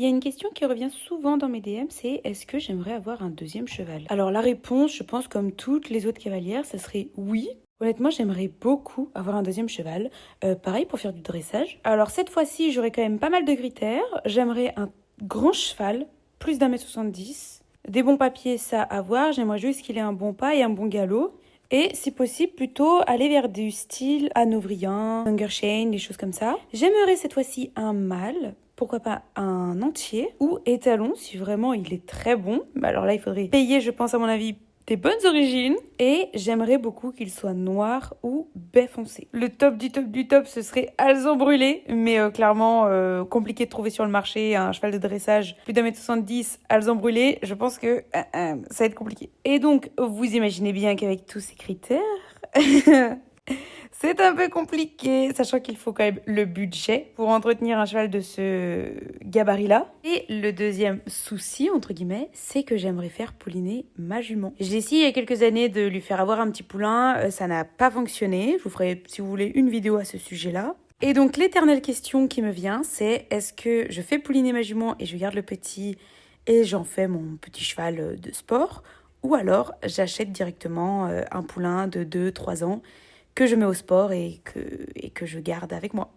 Il y a une question qui revient souvent dans mes DM, c'est est-ce que j'aimerais avoir un deuxième cheval? Alors la réponse, je pense comme toutes les autres cavalières, ça serait oui. Honnêtement, j'aimerais beaucoup avoir un deuxième cheval. Pareil pour faire du dressage. Alors cette fois-ci, j'aurais quand même pas mal de critères. J'aimerais un grand cheval, plus d'1m70. Des bons papiers, ça à voir. J'aimerais juste qu'il ait un bon pas et un bon galop. Et si possible, plutôt aller vers du style hanovrian, Hungershane, des choses comme ça. J'aimerais cette fois-ci un mâle, pourquoi pas un entier, ou étalon si vraiment il est très bon. Alors là, il faudrait payer, je pense à mon avis, des bonnes origines. Et j'aimerais beaucoup qu'il soit noir ou baie foncé. Le top du top, ce serait alezan brûlé, mais clairement compliqué de trouver sur le marché un cheval de dressage plus d'1m70 alezan brûlé. Je pense que ça va être compliqué. Et donc, vous imaginez bien qu'avec tous ces critères, c'est un peu compliqué, sachant qu'il faut quand même le budget pour entretenir un cheval de ce gabarit-là. Et le deuxième souci, entre guillemets, c'est que j'aimerais faire pouliner ma jument. J'ai essayé il y a quelques années de lui faire avoir un petit poulain, ça n'a pas fonctionné. Je vous ferai, si vous voulez, une vidéo à ce sujet-là. Et donc, l'éternelle question qui me vient, c'est est-ce que je fais pouliner ma jument et je garde le petit et j'en fais mon petit cheval de sport, ou alors j'achète directement un poulain de 2-3 ans que je mets au sport et que je garde avec moi.